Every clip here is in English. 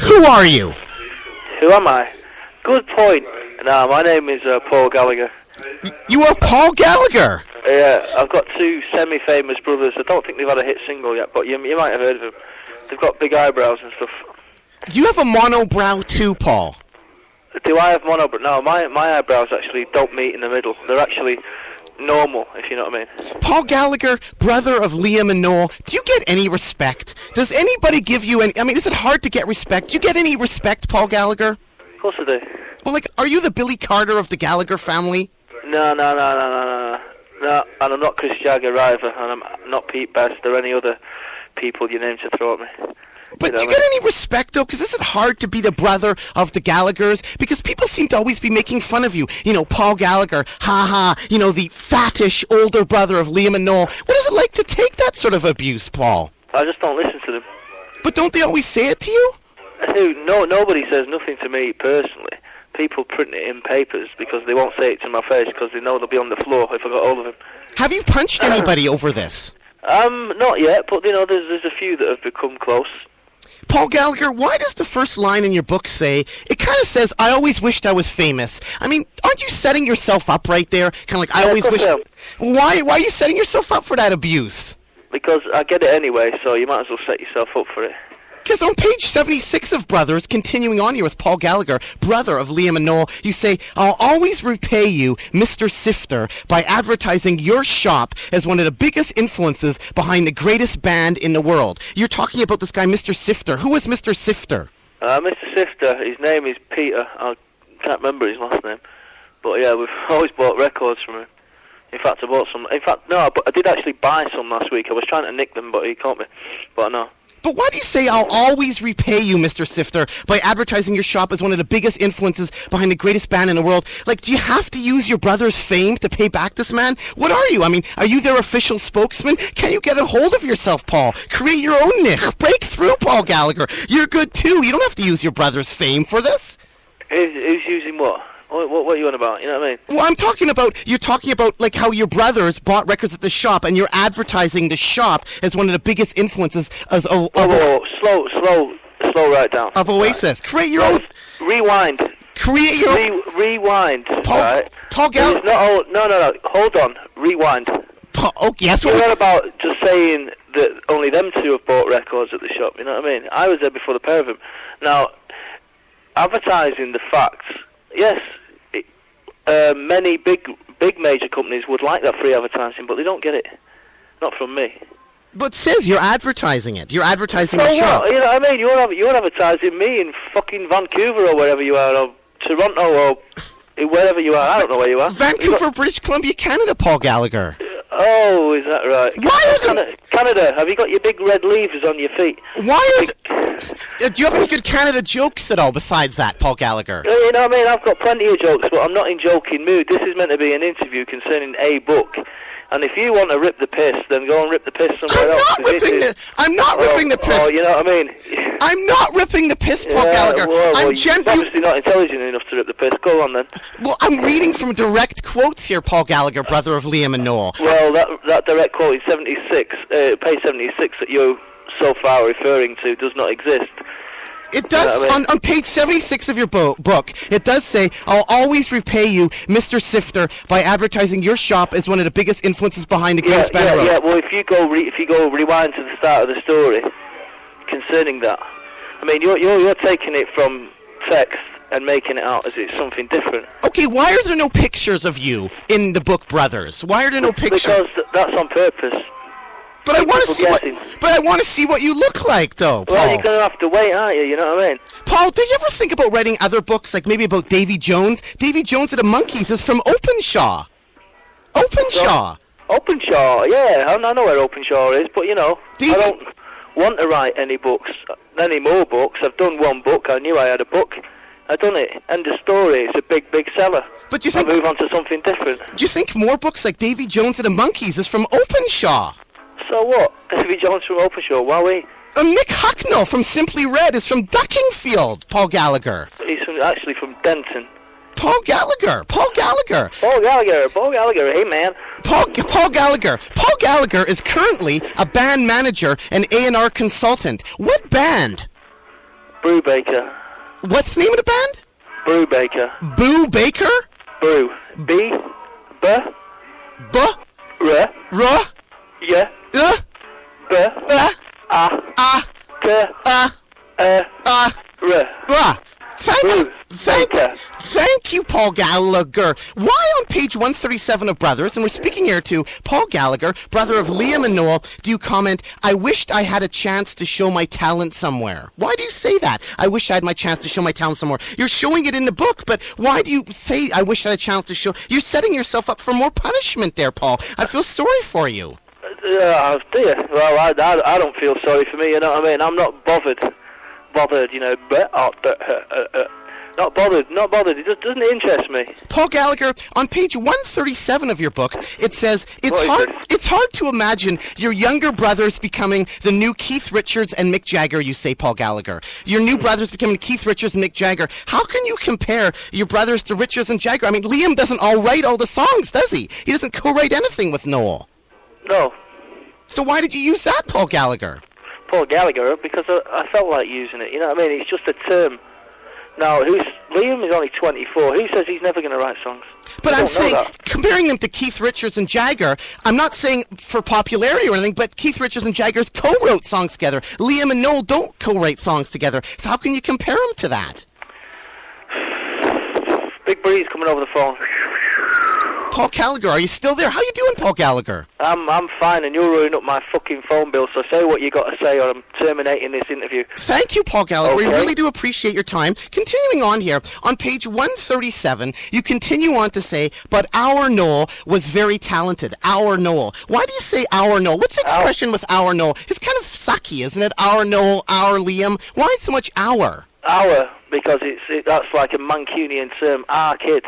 Who are you? Who am I? Good point. No, my name is Paul Gallagher. You are Paul Gallagher. Yeah, I've got two semi-famous brothers. I don't think they've had a hit single yet, but you might have heard of them. They've got big eyebrows and stuff. Do you have a monobrow too, Paul? Do I have mono? But no, my eyebrows actually don't meet in the middle. They're actually normal, if you know what I mean. Paul Gallagher, brother of Liam and Noel, do you get any respect? Does anybody give you any... I mean, is it hard to get respect? Do you get any respect, Paul Gallagher? Of course I do. Well, like, are you the Billy Carter of the Gallagher family? No, and I'm not Chris Jagger either, and I'm not Pete Best or any other people you name to throw at me. But do you get any respect, though? Because isn't it hard to be the brother of the Gallaghers? Because people seem to always be making fun of you. You know, Paul Gallagher, ha-ha, you know, the fattish older brother of Liam and Noel. What is it like to take that sort of abuse, Paul? I just don't listen to them. But don't they always say it to you? No, nobody says nothing to me personally. People print it in papers because they won't say it to my face because they know they'll be on the floor if I got hold of them. Have you punched anybody over this? Not yet, but, you know, there's a few that have become close. Paul Gallagher, why does the first line in your book say, it kind of says, I always wished I was famous? I mean, aren't you setting yourself up right there? Kind of like, I always wish... Why are you setting yourself up for that abuse? Because I get it anyway, so you might as well set yourself up for it. Because on page 76 of Brothers, continuing on here with Paul Gallagher, brother of Liam and Noel, you say, I'll always repay you, Mr. Sifter, by advertising your shop as one of the biggest influences behind the greatest band in the world. You're talking about this guy, Mr. Sifter. Who is Mr. Sifter? Mr. Sifter, his name is Peter. I can't remember his last name. But yeah, we've always bought records from him. In fact, I bought some. In fact, no, but I did actually buy some last week. I was trying to nick them, but he caught me. But no. But why do you say I'll always repay you, Mr. Sifter, by advertising your shop as one of the biggest influences behind the greatest band in the world? Like, do you have to use your brother's fame to pay back this man? What are you? I mean, are you their official spokesman? Can you get a hold of yourself, Paul? Create your own niche. Break through, Paul Gallagher. You're good, too. You don't have to use your brother's fame for this. Who's using what? What are you on about? You know what I mean? Well, you're talking about, like, how your brothers bought records at the shop, and you're advertising the shop as one of the biggest influences slow right down. Of Oasis. Right. Create your own... Rewind. Create your own... Rewind. Paul, right? Paul Gallagher... No. Hold on. Rewind. Paul, oh, yes. You're not about just saying that only them two have bought records at the shop, you know what I mean? I was there before the pair of them. Now, advertising the facts, yes... many big major companies would like that free advertising, but they don't get it. Not from me. But it says you're advertising it. You're advertising the shop. You know what I mean? You're advertising me in fucking Vancouver or wherever you are, or Toronto or wherever you are. I don't know where you are. Vancouver, British Columbia, Canada, Paul Gallagher. Oh, is that right? Canada, have you got your big red leaves on your feet? Do you have any good Canada jokes at all besides that, Paul Gallagher? You know what I mean? I've got plenty of jokes, but I'm not in joking mood. This is meant to be an interview concerning a book. And if you want to rip the piss, then go and rip the piss somewhere else. I'm not ripping the piss. Oh, you know what I mean? I'm not ripping the piss, Paul Gallagher. Well, you're obviously not intelligent enough to rip the piss. Go on, then. Well, I'm reading from direct quotes here, Paul Gallagher, brother of Liam and Noel. Well, that direct quote in 76, page 76 that you're so far referring to does not exist. It does, you know on page 76 of your book, it does say, I'll always repay you, Mr. Sifter, by advertising your shop as one of the biggest influences behind the greatest band in the world. Yeah, well, if you go rewind to the start of the story concerning that, I mean, you're taking it from text and making it out as it's something different. Okay, why are there no pictures of you in the book, Brothers? Why are there no pictures? Because that's on purpose. But I want to see what you look like, though, Paul. Well, you're going to have to wait, aren't you? You know what I mean? Paul, did you ever think about writing other books, like maybe about Davy Jones? Davy Jones of the Monkees is from Openshaw. Openshaw, yeah. I know where Openshaw is, but, you know, I don't want to write any more books. I've done one book. I knew I had a book. I've done it. End of story. It's a big seller. But do you think... I'll move on to something different. Do you think more books like Davy Jones of the Monkees is from Openshaw? So what? Davy Jones from Openshaw, wowee. Mick Hucknall from Simply Red is from Duckingfield, Paul Gallagher. He's actually from Denton. Paul Gallagher, hey man. Paul Gallagher is currently a band manager and A&R consultant. What band? Brubaker. What's the name of the band? Brubaker. Boo Baker? Brew. B. B. B. R. R. Yeah. B. A. K. R. Thank you, Paul Gallagher. Why on page 137 of Brothers, and we're speaking here to Paul Gallagher, brother of Liam and Noel, do you comment, I wished I had a chance to show my talent somewhere? Why do you say that? I wish I had my chance to show my talent somewhere. You're showing it in the book, but why do you say, I wish I had a chance to show? You're setting yourself up for more punishment there, Paul. I feel sorry for you. Dear. Well, I don't feel sorry for me, you know what I mean? I'm not bothered, you know, not bothered. It just doesn't interest me. Paul Gallagher, on page 137 of your book, it says, it's hard to imagine your younger brothers becoming the new Keith Richards and Mick Jagger, you say, Paul Gallagher. Your new brothers becoming Keith Richards and Mick Jagger. How can you compare your brothers to Richards and Jagger? I mean, Liam doesn't write all the songs, does he? He doesn't co-write anything with Noel. No. So why did you use that, Paul Gallagher? Paul Gallagher, because I felt like using it, you know what I mean? It's just a term. Now, Liam is only 24. Who says he's never going to write songs? But I'm saying, comparing them to Keith Richards and Jagger, I'm not saying for popularity or anything, but Keith Richards and Jagger's co-wrote songs together. Liam and Noel don't co-write songs together. So how can you compare them to that? Big breeze coming over the phone. Paul Gallagher, are you still there? How you doing, Paul Gallagher? I'm fine, and you're ruining up my fucking phone bill, so say what you got to say, or I'm terminating this interview. Thank you, Paul Gallagher. Okay. We really do appreciate your time. Continuing on here, on page 137, you continue on to say, but our Noel was very talented. Our Noel. Why do you say our Noel? What's the expression with our Noel? It's kind of sucky, isn't it? Our Noel, our Liam. Why so much our? Our, because that's like a Mancunian term. Our kid.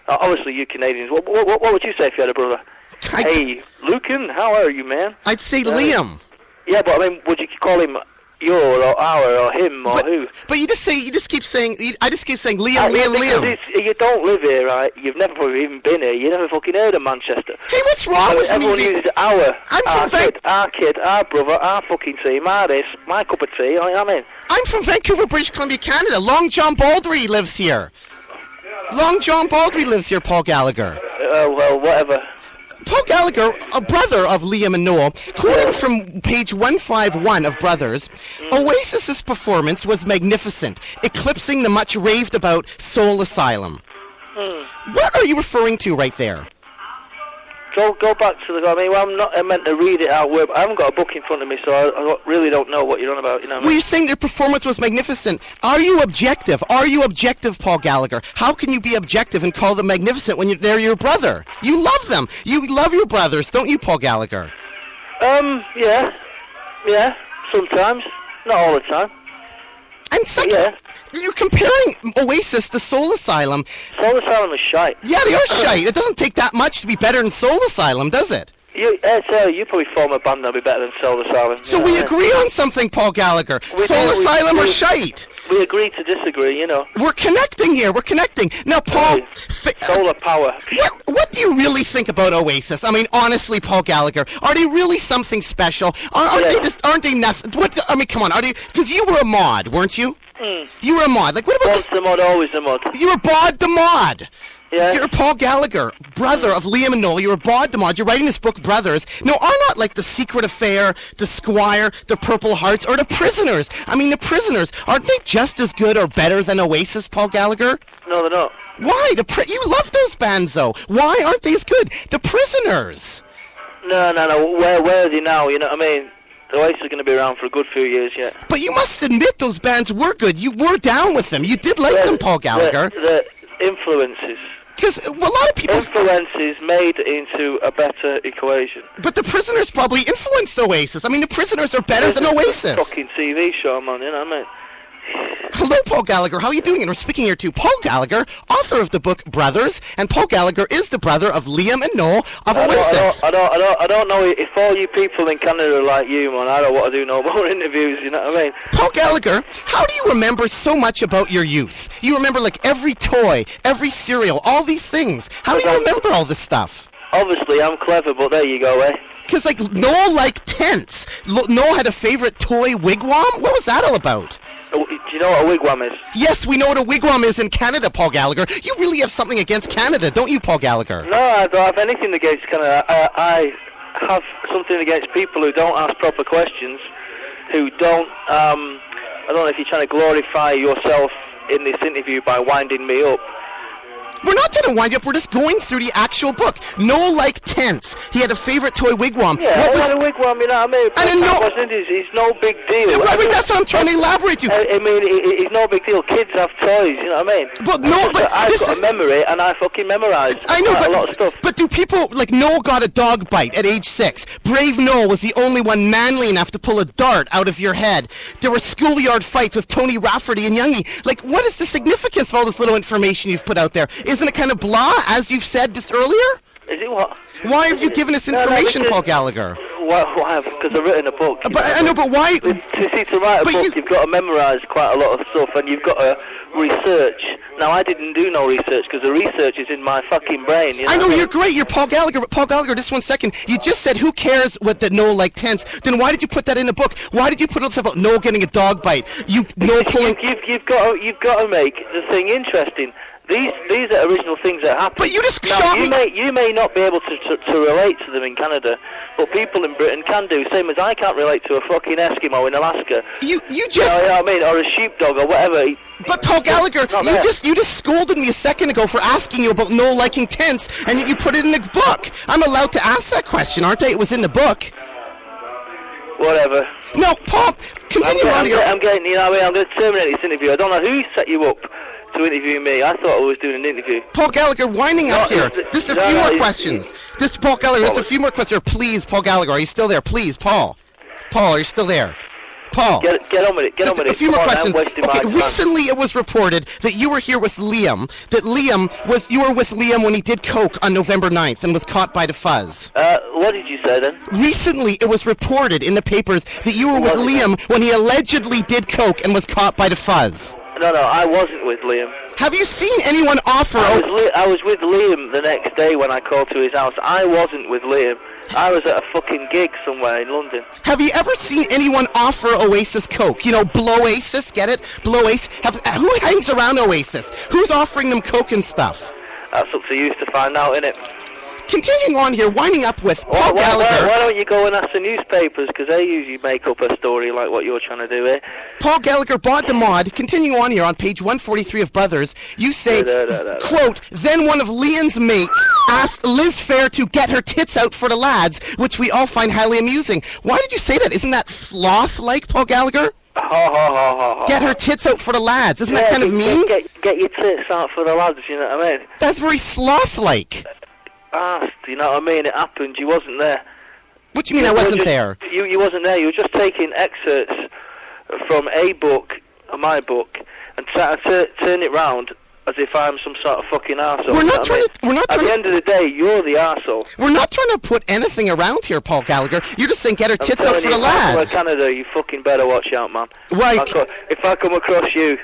Obviously, you Canadians. What would you say if you had a brother? Hey, Lucan, how are you, man? I'd say Liam. Yeah, but I mean, would you call him your or our or him or who? But you just keep saying. I just keep saying Liam, Liam. You don't live here, right? You've never probably even been here. You never fucking heard of Manchester. Hey, what's wrong with everyone me? Uses our. I'm from our kid, our brother, our fucking team, our this, my cup of tea. You know what I mean? I'm from Vancouver, British Columbia, Canada. Long John Baldry lives here. Long John Baldry lives here, Paul Gallagher. Well, whatever. Paul Gallagher, a brother of Liam and Noel, quoting from page 151 of Brothers, Oasis's performance was magnificent, eclipsing the much raved about Soul Asylum. What are you referring to right there? Go back to the. I mean, well, I meant to read it out. I haven't got a book in front of me, so I really don't know what you're on about. You know. Well, you're saying their performance was magnificent. Are you objective? Are you objective, Paul Gallagher? How can you be objective and call them magnificent when they're your brother? You love them. You love your brothers, don't you, Paul Gallagher? Yeah, sometimes, not all the time. And second, you're comparing Oasis to Soul Asylum. Soul Asylum is shite. Yeah, they are shite. It doesn't take that much to be better than Soul Asylum, does it? You probably form a band that'll be better than Soul Asylum. So we agree on something, Paul Gallagher. Soul Asylum or shite? We agree to disagree, you know. We're connecting here. We're connecting. Now, Paul... Solar power. What do you really think about Oasis? I mean, honestly, Paul Gallagher, are they really something special? Aren't they nothing? I mean, come on. Because you were a mod, weren't you? You were a mod. Like, what about Once the mod, always the mod. You were Bod the Mod. Yeah. You're Paul Gallagher, brother of Liam and Noel. You're Bod the Mod. You're writing this book, Brothers. Now, are not like The Secret Affair, The Squire, The Purple Hearts, or The Prisoners? I mean, The Prisoners, aren't they just as good or better than Oasis, Paul Gallagher? No, they're not. Why? You love those bands, though. Why aren't they as good? The Prisoners. No. Where are they now? You know what I mean? The Oasis are going to be around for a good few years yet. But you must admit those bands were good. You were down with them. You did like them, Paul Gallagher. The influences. Because a lot of people... Influences made into a better equation. But the Prisoners probably influenced Oasis. I mean, the Prisoners are better than Oasis. Fucking TV show, man, you know what I mean? Hello, Paul Gallagher. How are you doing? And we're speaking here to Paul Gallagher, author of the book Brothers, and Paul Gallagher is the brother of Liam and Noel of Oasis. I don't know if all you people in Canada are like you, man. I don't want to do no more interviews, you know what I mean? Paul Gallagher, how do you remember so much about your youth? You remember like every toy, every cereal, all these things. How do you remember all this stuff? Obviously, I'm clever, but there you go, eh? Because, like, Noel liked tents. Noel had a favorite toy wigwam? What was that all about? Do you know what a wigwam is? Yes, we know what a wigwam is in Canada, Paul Gallagher. You really have something against Canada, don't you, Paul Gallagher? No, I don't have anything against Canada. I have something against people who don't ask proper questions, who don't, I don't know if you're trying to glorify yourself in this interview by winding me up. We're not trying to wind you up, we're just going through the actual book. Noel liked tents. He had a favorite toy wigwam. Yeah, a wigwam, you know what I mean? It's no big deal. Right, that's what I'm trying to elaborate to. I mean, it's no big deal. Kids have toys, you know what I mean? I've got a memory, and I fucking memorise a lot of stuff. But do people, like, Noel got a dog bite at age 6. Brave Noel was the only one manly enough to pull a dart out of your head. There were schoolyard fights with Tony Rafferty and Youngie. Like, what is the significance of all this little information you've put out there? Isn't it kind of blah, as you've said just earlier? Is it what? Why have you given us information, Paul Gallagher? Why? Because I've written a book. I know, but why? To write a book, you've got to memorise quite a lot of stuff, and you've got to research. Now, I didn't do no research, because the research is in my fucking brain. You know I know, you're great. You're Paul Gallagher. But Paul Gallagher, just 1 second. You just said, who cares what the Noel like tents? Then why did you put that in the book? Why did you put stuff about Noel getting a dog bite? Noel pulling... You've got to make the thing interesting. These are original things that happen. But you just now, you may not be able to relate to them in Canada, but people in Britain can do. Same as I can't relate to a fucking Eskimo in Alaska. You just... You know what I mean? Or a sheepdog or whatever. But Paul Gallagher, you just scolded me a second ago for asking you about Noel liking tents, and yet you put it in the book. I'm allowed to ask that question, aren't I? It was in the book. Whatever. No, Paul, continue on. I'm getting, you know what I mean? I'm going to terminate this interview. I don't know who set you up to interview me. I thought I was doing an interview. Paul Gallagher, winding up here. Just a few more questions. Paul Gallagher, just a few more questions. Please, Paul Gallagher, are you still there? Please, Paul. Paul, are you still there? Paul. Get on with it. Get on with it. A few more questions. Okay, recently it was reported that you were here with Liam. You were with Liam when he did coke on November 9th and was caught by the fuzz. What did you say then? Recently it was reported in the papers that you were with Liam when he allegedly did coke and was caught by the fuzz. No, I wasn't with Liam. Have you seen anyone offer... I was with Liam the next day when I called to his house. I wasn't with Liam. I was at a fucking gig somewhere in London. Have you ever seen anyone offer Oasis coke? You know, Blow-Asis, get it? Blow-Ace. Who hangs around Oasis? Who's offering them coke and stuff? That's up to you to find out, innit? Continuing on here, winding up with Paul Gallagher. Why don't you go and ask the newspapers, because they usually make up a story like what you're trying to do here. Paul Gallagher, Bod de Mod, continuing on here on page 143 of Brothers, you say, quote, then one of Liam's mates asked Liz Fair to get her tits out for the lads, which we all find highly amusing. Why did you say that? Isn't that sloth-like, Paul Gallagher? Get her tits out for the lads. Isn't that kind of mean? Get your tits out for the lads, you know what I mean? That's very sloth-like. You know what I mean? It happened. You wasn't there. What do you mean I wasn't there? You wasn't there. You were just taking excerpts from a book, my book, and turn it round as if I'm some sort of fucking arsehole. At the end of the day, you're the arsehole. We're not trying to put anything around here, Paul Gallagher. You're just saying get her tits out for the lads. If I come to Canada, you fucking better watch out, man. Right. If I come across you...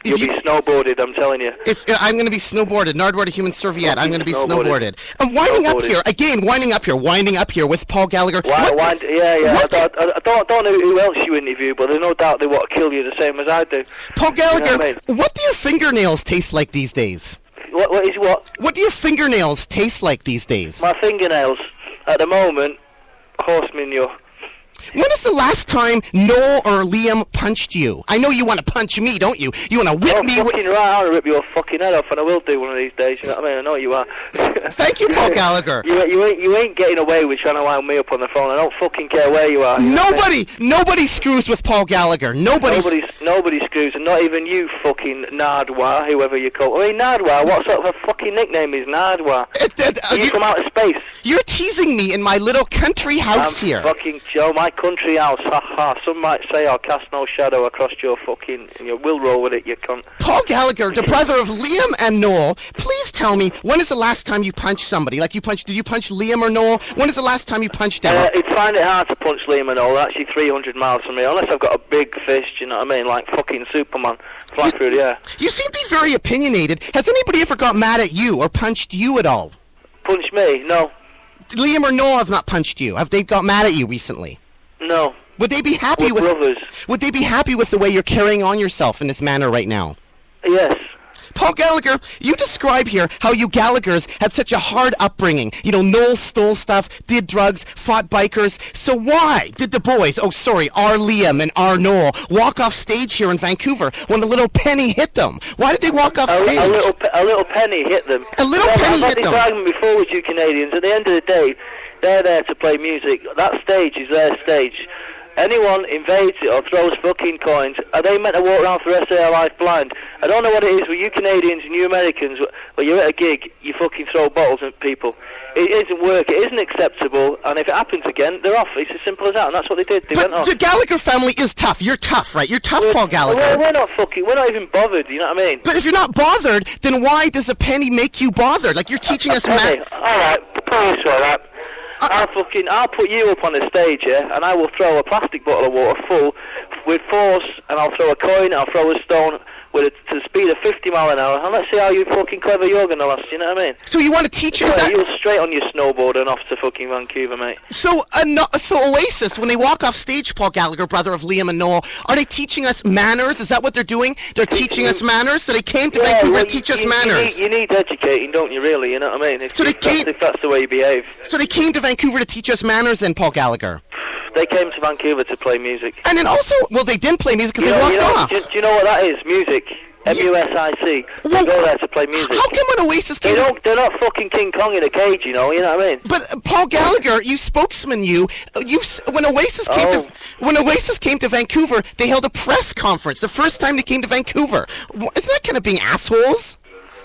You'll be snowboarded, I'm telling you. I'm going to be snowboarded. Nardwuar the Human Serviette. I'm going to be snowboarded. I'm winding up here with Paul Gallagher. I don't know who else you interview, but there's no doubt they want to kill you the same as I do. Paul Gallagher, you know what do your fingernails taste like these days? What do your fingernails taste like these days? My fingernails, at the moment, horse manure. When is the last time Noel or Liam punched you? I know you want to punch me, don't you? You want to whip me. Fucking right, I want to rip your fucking head off, and I will do one of these days. You know what I mean? I know you are. Thank you, Paul Gallagher. You ain't getting away with trying to wind me up on the phone. I don't fucking care where you are. Nobody screws with Paul Gallagher. Nobody screws, and not even you, fucking Nardwuar, whoever you call. I mean, Nardwuar. What sort of a fucking nickname is Nardwuar? You from outer space. You're teasing me in my little country house here. Fucking Joe, my country house, ha. Some might say I'll cast no shadow across your fucking... You will roll with it, you cunt. Paul Gallagher, the brother of Liam and Noel, please tell me, when is the last time you punched somebody? Like, did you punch Liam or Noel? When is the last time you punched them? I'd find it hard to punch Liam and Noel. They're actually 300 miles from me, unless I've got a big fist, you know what I mean? Like fucking Superman, fly through the air. You seem to be very opinionated. Has anybody ever got mad at you or punched you at all? Punch me? No. Liam or Noel have not punched you. Have they got mad at you recently? No. Would they be happy We're brothers. Would they be happy with the way you're carrying on yourself in this manner right now? Yes. Paul Gallagher, you describe here how you Gallaghers had such a hard upbringing. You know, Noel stole stuff, did drugs, fought bikers. So why did the boys, our Liam and our Noel, walk off stage here in Vancouver when a little penny hit them? Why did they walk off stage? A little penny hit them. A little penny hit them. I've had this argument before with you Canadians. At the end of the day, they're there to play music. That stage is their stage. Anyone invades it or throws fucking coins, are they meant to walk around for the rest of their life blind? I don't know what it is with you Canadians and you Americans, when you're at a gig, you fucking throw bottles at people. It isn't work, it isn't acceptable, and if it happens again, they're off. It's as simple as that, and that's what they did. They went off. The Gallagher family is tough. You're tough, right? You're tough, Paul Gallagher. We're not even bothered, you know what I mean? But if you're not bothered, then why does a penny make you bothered? Like, you're teaching us math. Alright, please for that. I'll put you up on the stage, yeah, and I will throw a plastic bottle of water full with force, and I'll throw a coin, I'll throw a stone to the speed of 50 mile an hour, and let's see how fucking clever you're going to last, you know what I mean? So you want to teach us that? You'll straight on your snowboard and off to fucking Vancouver, mate. So Oasis, when they walk off stage, Paul Gallagher, brother of Liam and Noel, are they teaching us manners? Is that what they're doing? They're teaching us manners? So they came to Vancouver to teach us manners? You need educating, don't you, really, you know what I mean? If that's the way you behave. So they came to Vancouver to teach us manners then, Paul Gallagher? They came to Vancouver to play music. And then also, they didn't play music because they walked off. Do you know what that is? Music. M-U-S-I-C. They go there to play music. How come when Oasis came... They're not fucking King Kong in a cage, you know what I mean? But Paul Gallagher, you spokesman, when Oasis came to Vancouver, they held a press conference. The first time they came to Vancouver. Isn't that kind of being assholes?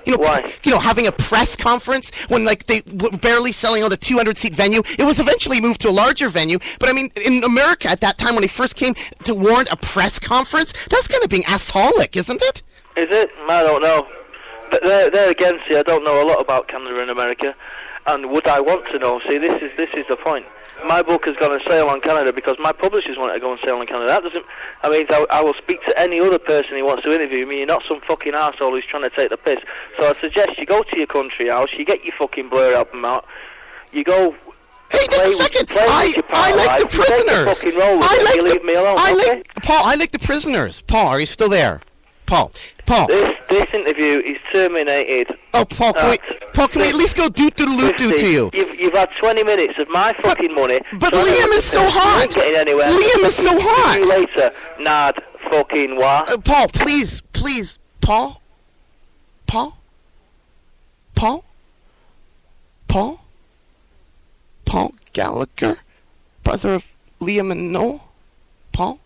Why? Having a press conference when they were barely selling out a 200-seat venue. It was eventually moved to a larger venue. But I mean, in America at that time when they first came to warrant a press conference, that's kind of being assholic, isn't it? Is it? I don't know. But there again, see, I don't know a lot about Canada and America. And would I want to know? See, this is the point. My book has gone on sale on Canada because my publishers want it to go on sale on Canada. That doesn't... I mean, I will speak to any other person who wants to interview me. You're not some fucking arsehole who's trying to take the piss. So I suggest you go to your country house, you get your fucking Blur album out, you go... Hey, just a second. I like the prisoners. You leave me alone, okay? Paul, I like the prisoners. Paul, are you still there? Paul. This interview is terminated. Oh, Paul, can we at least go do-do-do-do to you? You've had 20 minutes of my fucking money. But Liam is so hot. You ain't getting anywhere. Liam is so hot. See you later, Nardwuar. Paul, please, Paul? Paul Gallagher, brother of Liam and Noel? Paul?